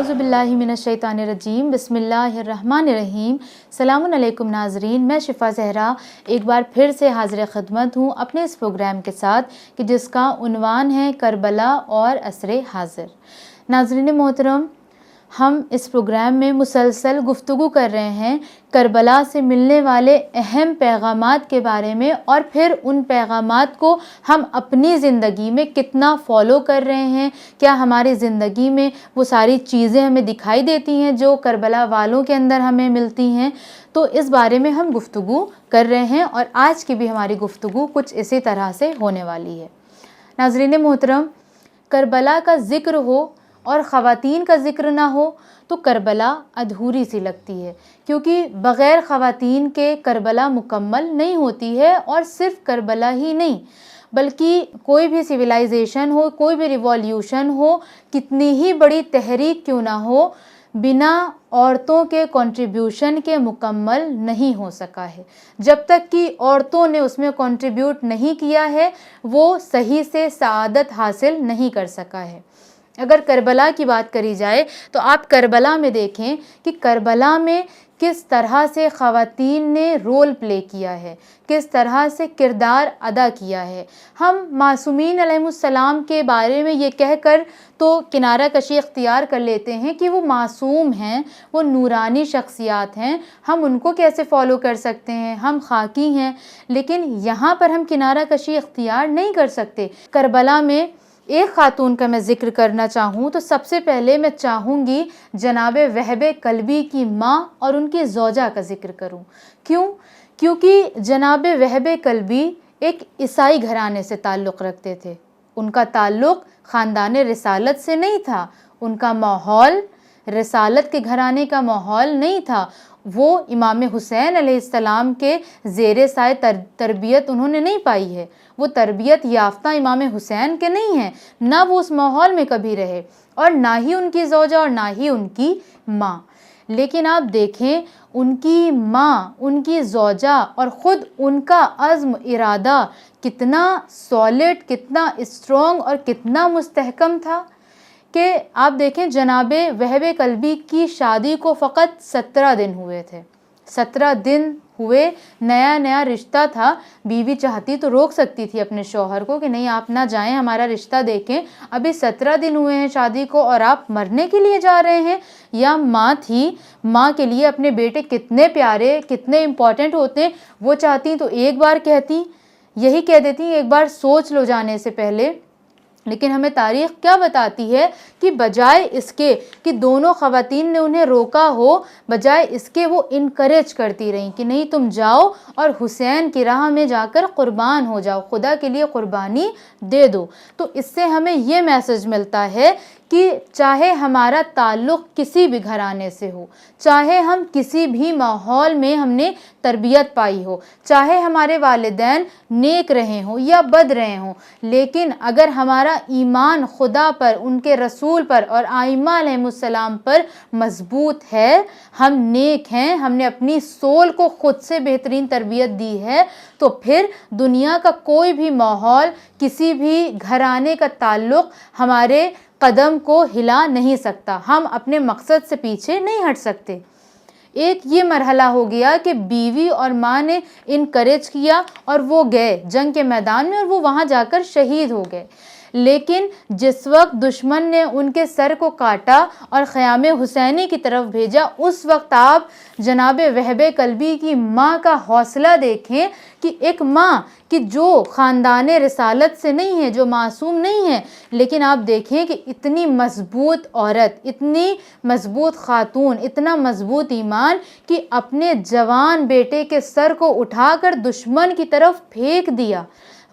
اعوذ باللہ من الشیطان الرجیم بسم اللہ الرحمن الرحیم۔ السلام علیکم ناظرین، میں شفا زہرا ایک بار پھر سے حاضر خدمت ہوں اپنے اس پروگرام کے ساتھ کہ جس کا عنوان ہے کربلا اور عصر حاضر۔ ناظرین محترم، ہم اس پروگرام میں مسلسل گفتگو کر رہے ہیں کربلا سے ملنے والے اہم پیغامات کے بارے میں، اور پھر ان پیغامات کو ہم اپنی زندگی میں کتنا فالو کر رہے ہیں، کیا ہماری زندگی میں وہ ساری چیزیں ہمیں دکھائی دیتی ہیں جو کربلا والوں کے اندر ہمیں ملتی ہیں۔ تو اس بارے میں ہم گفتگو کر رہے ہیں، اور آج کی بھی ہماری گفتگو کچھ اسی طرح سے ہونے والی ہے۔ ناظرین محترم، کربلا کا ذکر ہو اور خواتین کا ذکر نہ ہو تو کربلا ادھوری سی لگتی ہے، کیونکہ بغیر خواتین کے کربلا مکمل نہیں ہوتی ہے۔ اور صرف کربلا ہی نہیں بلکہ کوئی بھی سویلائزیشن ہو، کوئی بھی ریولیوشن ہو، کتنی ہی بڑی تحریک کیوں نہ ہو، بنا عورتوں کے کنٹریبیوشن کے مکمل نہیں ہو سکا ہے۔ جب تک کہ عورتوں نے اس میں کنٹریبیوٹ نہیں کیا ہے، وہ صحیح سے سعادت حاصل نہیں کر سکا ہے۔ اگر کربلا کی بات کری جائے تو آپ کربلا میں دیکھیں کہ کربلا میں کس طرح سے خواتین نے رول پلے کیا ہے، کس طرح سے کردار ادا کیا ہے۔ ہم معصومین علیہ السلام کے بارے میں یہ کہہ کر تو کنارہ کشی اختیار کر لیتے ہیں کہ وہ معصوم ہیں، وہ نورانی شخصیات ہیں، ہم ان کو کیسے فالو کر سکتے ہیں، ہم خاکی ہیں، لیکن یہاں پر ہم کنارہ کشی اختیار نہیں کر سکتے۔ کربلا میں ایک خاتون کا میں ذکر کرنا چاہوں تو سب سے پہلے میں چاہوں گی جناب وہب کلبی کی ماں اور ان کی زوجہ کا ذکر کروں۔ کیونکہ جناب وہب کلبی ایک عیسائی گھرانے سے تعلق رکھتے تھے۔ ان کا تعلق خاندان رسالت سے نہیں تھا، ان کا ماحول رسالت کے گھرانے کا ماحول نہیں تھا۔ وہ امام حسین علیہ السلام کے زیر سائے تربیت انہوں نے نہیں پائی ہے، وہ تربیت یافتہ امام حسین کے نہیں ہیں، نہ وہ اس ماحول میں کبھی رہے، اور نہ ہی ان کی زوجہ اور نہ ہی ان کی ماں۔ لیکن آپ دیکھیں ان کی ماں، ان کی زوجہ اور خود ان کا عزم ارادہ کتنا سالڈ، کتنا اسٹرانگ اور کتنا مستحکم تھا کہ آپ دیکھیں جناب وہب کلبی کی شادی کو فقط 17 دن ہوئے تھے۔ 17 دن ہوئے، نیا نیا رشتہ تھا، بیوی چاہتی تو روک سکتی تھی اپنے شوہر کو کہ نہیں آپ نہ جائیں، ہمارا رشتہ دیکھیں، ابھی 17 دن ہوئے ہیں شادی کو اور آپ مرنے کے لیے جا رہے ہیں۔ یا ماں تھی، ماں کے لیے اپنے بیٹے کتنے پیارے، کتنے امپورٹنٹ ہوتے ہیں، وہ چاہتی تو ایک بار کہتی، یہی کہہ دیتی ایک بار سوچ لو جانے سے پہلے۔ لیکن ہمیں تاریخ کیا بتاتی ہے کہ بجائے اس کے کہ دونوں خواتین نے انہیں روکا ہو، بجائے اس کے وہ انکریج کرتی رہیں کہ نہیں تم جاؤ اور حسین کی راہ میں جا کر قربان ہو جاؤ، خدا کے لیے قربانی دے دو۔ تو اس سے ہمیں یہ میسج ملتا ہے کہ چاہے ہمارا تعلق کسی بھی گھرانے سے ہو، چاہے ہم کسی بھی ماحول میں ہم نے تربیت پائی ہو، چاہے ہمارے والدین نیک رہے ہوں یا بد رہے ہوں، لیکن اگر ہمارا ایمان خدا پر، ان کے رسول پر اور ائمہ علیہ السلام پر مضبوط ہے، ہم نیک ہیں، ہم نے اپنی سول کو خود سے بہترین تربیت دی ہے، تو پھر دنیا کا کوئی بھی ماحول، کسی بھی گھرانے کا تعلق ہمارے قدم کو ہلا نہیں سکتا، ہم اپنے مقصد سے پیچھے نہیں ہٹ سکتے۔ ایک یہ مرحلہ ہو گیا کہ بیوی اور ماں نے انکریج کیا اور وہ گئے جنگ کے میدان میں اور وہ وہاں جا کر شہید ہو گئے۔ لیکن جس وقت دشمن نے ان کے سر کو کاٹا اور خیام حسینی کی طرف بھیجا، اس وقت آپ جناب وہب کلبی کی ماں کا حوصلہ دیکھیں کہ ایک ماں کہ جو خاندان رسالت سے نہیں ہے، جو معصوم نہیں ہے، لیکن آپ دیکھیں کہ اتنی مضبوط عورت، اتنی مضبوط خاتون، اتنا مضبوط ایمان کہ اپنے جوان بیٹے کے سر کو اٹھا کر دشمن کی طرف پھینک دیا،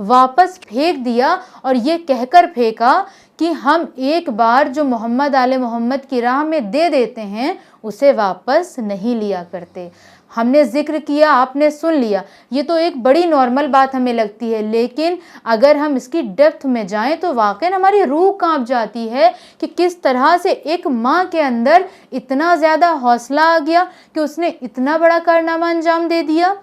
واپس پھینک دیا، اور یہ کہہ کر پھینکا کہ ہم ایک بار جو محمد آل محمد کی راہ میں دے دیتے ہیں اسے واپس نہیں لیا کرتے۔ ہم نے ذکر کیا، آپ نے سن لیا، یہ تو ایک بڑی نارمل بات ہمیں لگتی ہے، لیکن اگر ہم اس کی ڈیپتھ میں جائیں تو واقعاً ہماری روح کانپ جاتی ہے کہ کس طرح سے ایک ماں کے اندر اتنا زیادہ حوصلہ آ گیا کہ اس نے اتنا بڑا کارنامہ انجام دے دیا۔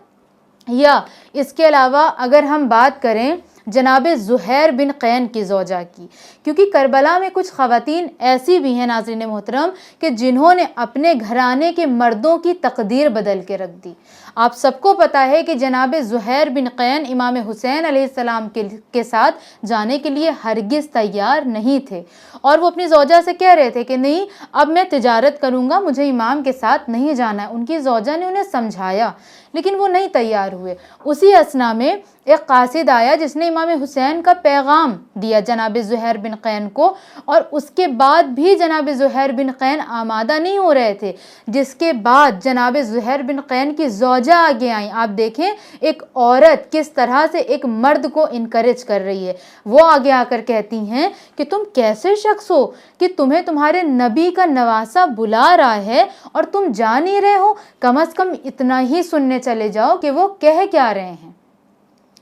یا اس کے علاوہ اگر ہم بات کریں جناب زہیر بن قین کی زوجہ کی، کیونکہ کربلا میں کچھ خواتین ایسی بھی ہیں ناظرین محترم کہ جنہوں نے اپنے گھرانے کے مردوں کی تقدیر بدل کے رکھ دی۔ آپ سب کو پتہ ہے کہ جناب زہیر بن قین امام حسین علیہ السلام کے ساتھ جانے کے لیے ہرگز تیار نہیں تھے، اور وہ اپنی زوجہ سے کہہ رہے تھے کہ نہیں، اب میں تجارت کروں گا، مجھے امام کے ساتھ نہیں جانا ہے۔ ان کی زوجہ نے انہیں سمجھایا لیکن وہ نہیں تیار ہوئے۔ اسی اثنا میں ایک قاصد آیا جس نے امام حسین کا پیغام دیا جناب زہیر بن قین کو، اور اس کے بعد بھی جناب زہیر بن قین آمادہ نہیں ہو رہے تھے، جس کے بعد جناب زہیر بن قین کی زوجہ آگے آئیں۔ آپ دیکھیں ایک عورت کس طرح سے ایک مرد کو انکریج کر رہی ہے۔ وہ آگے آ کر کہتی ہیں کہ تم کیسے شخص ہو کہ تمہیں تمہارے نبی کا نواسہ بلا رہا ہے اور تم جا نہیں رہے ہو؟ کم از کم اتنا ہی سننے چلے جاؤ کہ وہ کہہ کیا رہے ہیں۔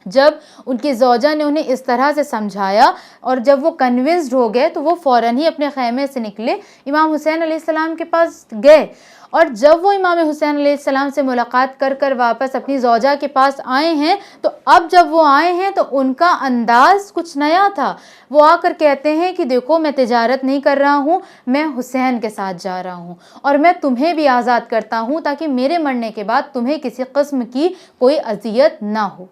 جب ان کی زوجہ نے انہیں اس طرح سے سمجھایا اور جب وہ کنونسڈ ہو گئے تو وہ فوراً ہی اپنے خیمے سے نکلے، امام حسین علیہ السلام کے پاس گئے، اور جب وہ امام حسین علیہ السلام سے ملاقات کر کر واپس اپنی زوجہ کے پاس آئے ہیں تو اب جب وہ آئے ہیں تو ان کا انداز کچھ نیا تھا۔ وہ آ کر کہتے ہیں کہ دیکھو، میں تجارت نہیں کر رہا ہوں، میں حسین کے ساتھ جا رہا ہوں، اور میں تمہیں بھی آزاد کرتا ہوں تاکہ میرے مرنے کے بعد تمہیں کسی قسم کی کوئی اذیت نہ ہو۔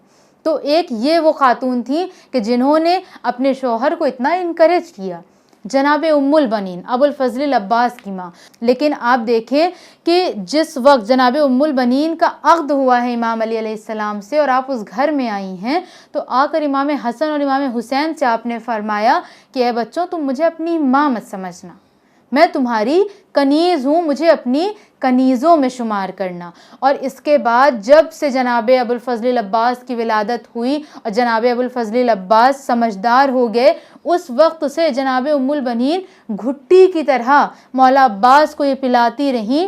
تو ایک یہ وہ خاتون تھیں کہ جنہوں نے اپنے شوہر کو اتنا انکریج کیا، جناب ام البنین ابو الفضل العباس کی ماں۔ لیکن آپ دیکھیں کہ جس وقت جناب ام البنین کا عقد ہوا ہے امام علی علیہ السلام سے اور آپ اس گھر میں آئی ہیں، تو آ کر امام حسن اور امام حسین سے آپ نے فرمایا کہ اے بچوں، تم مجھے اپنی ماں مت سمجھنا، میں تمہاری کنیز ہوں، مجھے اپنی کنیزوں میں شمار کرنا۔ اور اس کے بعد جب سے جناب ابو الفضل العباس کی ولادت ہوئی اور جناب ابو الفضل العباس سمجھدار ہو گئے، اس وقت سے جناب ام البنین گھٹی کی طرح مولا عباس کو یہ پلاتی رہیں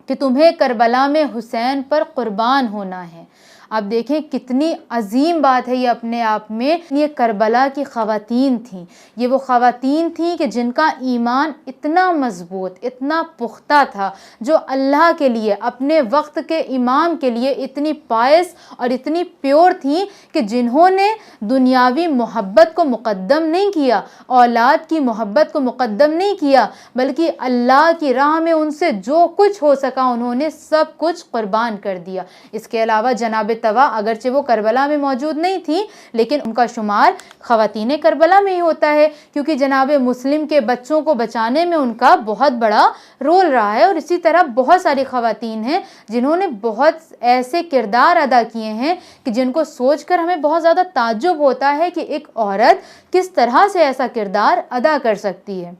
کہ تمہیں کربلا میں حسین پر قربان ہونا ہے۔ آپ دیکھیں کتنی عظیم بات ہے یہ اپنے آپ میں۔ یہ کربلا کی خواتین تھیں، یہ وہ خواتین تھیں کہ جن کا ایمان اتنا مضبوط، اتنا پختہ تھا، جو اللہ کے لیے، اپنے وقت کے امام کے لیے اتنی پائس اور اتنی پیور تھیں کہ جنہوں نے دنیاوی محبت کو مقدم نہیں کیا، اولاد کی محبت کو مقدم نہیں کیا، بلکہ اللہ کی راہ میں ان سے جو کچھ ہو سکا انہوں نے سب کچھ قربان کر دیا۔ اس کے علاوہ جناب طوا، اگرچہ وہ کربلا میں موجود نہیں تھی لیکن ان کا شمار خواتین کربلا میں ہی ہوتا ہے، کیونکہ جناب مسلم کے بچوں کو بچانے میں ان کا بہت بڑا رول رہا ہے۔ اور اسی طرح بہت ساری خواتین ہیں جنہوں نے بہت ایسے کردار ادا کیے ہیں کہ جن کو سوچ کر ہمیں بہت زیادہ تعجب ہوتا ہے کہ ایک عورت کس طرح سے ایسا کردار ادا کر سکتی ہے۔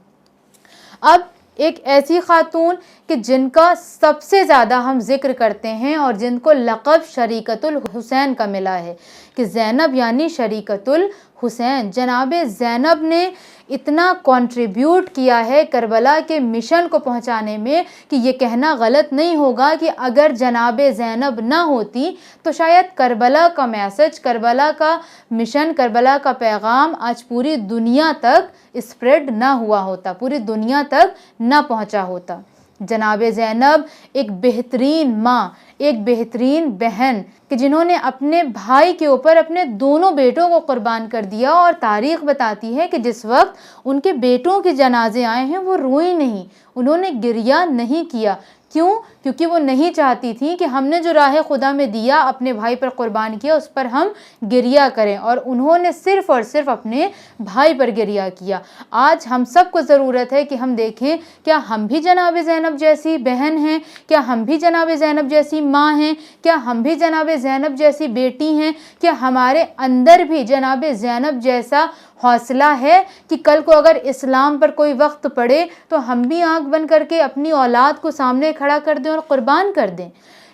اب ایک ایسی خاتون کہ جن کا سب سے زیادہ ہم ذکر کرتے ہیں اور جن کو لقب شریکت الحسین کا ملا ہے کہ زینب یعنی شریکت الحسین۔ جناب زینب نے اتنا کنٹریبیوٹ کیا ہے کربلا کے مشن کو پہنچانے میں کہ یہ کہنا غلط نہیں ہوگا کہ اگر جناب زینب نہ ہوتی تو شاید کربلا کا میسج، کربلا کا مشن، کربلا کا پیغام آج پوری دنیا تک اسپریڈ نہ ہوا ہوتا، پوری دنیا تک نہ پہنچا ہوتا۔ جناب زینب ایک بہترین ماں، ایک بہترین بہن کہ جنہوں نے اپنے بھائی کے اوپر اپنے دونوں بیٹوں کو قربان کر دیا، اور تاریخ بتاتی ہے کہ جس وقت ان کے بیٹوں کے جنازے آئے ہیں وہ روئی نہیں، انہوں نے گریہ نہیں کیا۔ کیوں؟ کیونکہ وہ نہیں چاہتی تھی کہ ہم نے جو راہ خدا میں دیا، اپنے بھائی پر قربان کیا، اس پر ہم گریہ کریں، اور انہوں نے صرف اور صرف اپنے بھائی پر گریہ کیا۔ آج ہم سب کو ضرورت ہے کہ ہم دیکھیں کیا ہم بھی جناب زینب جیسی بہن ہیں، کیا ہم بھی جناب زینب جیسی ماں ہیں، کیا ہم بھی جناب زینب جیسی بیٹی ہیں، کیا ہمارے اندر بھی جناب زینب جیسا حوصلہ ہے کہ کل کو اگر اسلام پر کوئی وقت پڑے تو ہم بھی آنکھ بند کر کے اپنی اولاد کو سامنے کھڑا کر دیں اور قربان کر دیں۔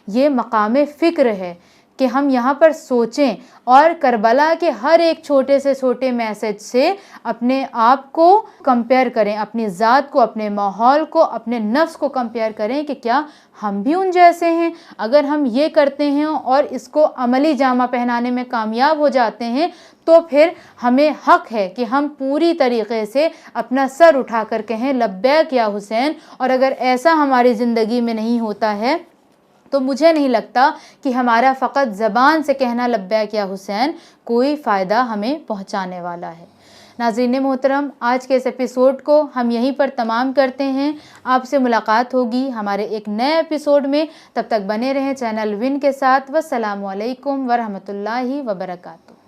یہ مقام فکر ہے کہ ہم یہاں پر سوچیں اور کربلا کے ہر ایک چھوٹے سے چھوٹے میسج سے اپنے آپ کو کمپیئر کریں، اپنی ذات کو، اپنے ماحول کو، اپنے نفس کو کمپیئر کریں کہ کیا ہم بھی ان جیسے ہیں۔ اگر ہم یہ کرتے ہیں اور اس کو عملی جامہ پہنانے میں کامیاب ہو جاتے ہیں تو پھر ہمیں حق ہے کہ ہم پوری طریقے سے اپنا سر اٹھا کر کہیں لبیک یا حسین۔ اور اگر ایسا ہماری زندگی میں نہیں ہوتا ہے تو مجھے نہیں لگتا کہ ہمارا فقط زبان سے کہنا لبیک یا حسین کوئی فائدہ ہمیں پہنچانے والا ہے۔ ناظرین محترم، آج کے اس ایپیسوڈ کو ہم یہیں پر تمام کرتے ہیں۔ آپ سے ملاقات ہوگی ہمارے ایک نئے ایپیسوڈ میں، تب تک بنے رہیں چینل ون کے ساتھ۔ والسلام علیکم ورحمۃ اللہ وبرکاتہ۔